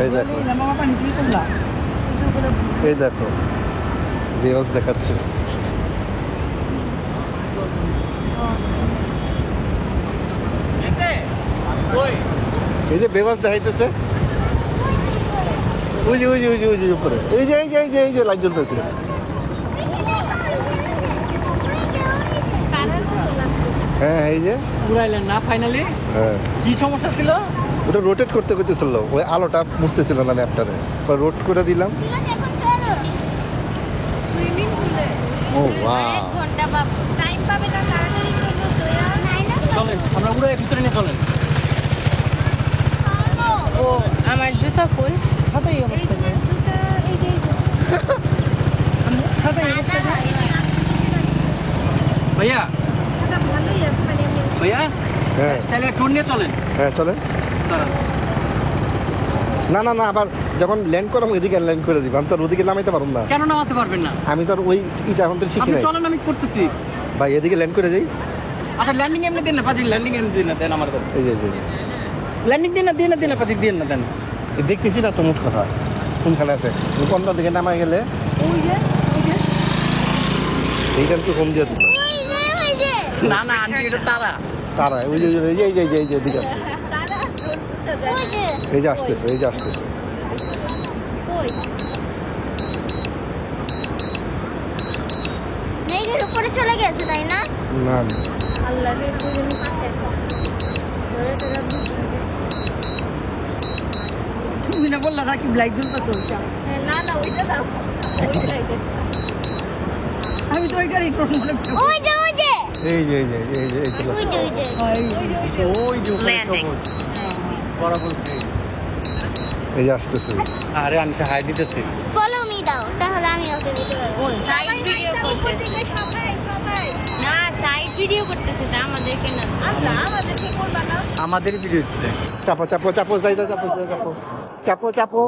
এই দেখো এই দেখো বেওয়াজ দেখাচ্ছে। এই যে বেওয়াজ দেখাইতেছে, ওই যে ওই যে ওই যে ওই যে উপরে, এই যে এই যে এই যে এই যে লাইট জ্বলতেছে। হ্যাঁ এই যে উড়াইলেন না ফাইনালি? হ্যাঁ। কি সমস্যা ছিল? ওটা রোটেট করতে করতেছিল, ওই আলোটা বুঝতেছিল না ম্যাপটারে, রোট করে দিলাম। সুইমিং পুলে ও ওয়াও, 1 ঘন্টা টাইম পাবে না তাড়াতাড়ি চলেন আমরা উড়ে ভিতরে নিয়ে চলেন। ও আমার জুতা কই? সাথেই এই অবস্থা তোমার জুতা এই যে সাথেই অবস্থা ভাইয়া এটা ভালোই আছে মানে এমনি ভাইয়া হ্যাঁ তাহলে ট্যুর নিয়ে চলেন। হ্যাঁ চলেন। দাঁড়ান। না না না, আবার যখন ল্যান্ড করলাম এদিকে ল্যান্ড করে দিব, আমি তো আর ওদিকে নামাইতে পারবো না। কেন নামাতে পারবেন না? আমি তো আর ওই ইটা এখন তো শিখি আপনি নাই চলেন, আমি করতেছি। ভাই, এদিকে ল্যান্ড করে যাই। আচ্ছা ল্যান্ডিং এমনি দিন না পাজি, ল্যান্ডিং এমনি দিন না, দেন আমার দেন। এই যে ল্যান্ডিং দিন না পাজি দিন না, দেন। দেখতেছি না তো মোট কথা কোনখানে আছে, কোনটা দিকে নামাই গেলে ওই যে এইটা একটু কম দিয়ে দিল। ওই যে না না আন্টি এটা তারা। তারা ওই যে এই যে এই যে এই যে এই যে এদিকে আছে, তারা ওই যে এই যে আসতেছে এই যে আসতেছে। কই মেঘের উপরে চলে গেছে তাই না? না না আল্লাহ রে দুজন পাশে ধরে ধরে তুমি না বললা নাকি ব্লাইক জ্বলতে চলছে? না না ওইটা দাও ওইটাই দে আমি তো ওইটারই মনে ওই যে এই যে এই যে এই যে এই যে ওই যে ওই যে Landing. বরাবর এই যে আসতেছে। আরে আমি হাই দিতেছি। ফলো মি দাও তাহলে আমি ওকে দিতে পারবো। ও সাইড ভিডিও করতেছে সবাই না সাইড ভিডিও করতেছে না আমাদেরকে না আচ্ছা আমাদেরকে করবা না আমাদের ভিডিও হচ্ছে। চাপো চাপো চাপো যাই চাপো চাপো চাপো চাপো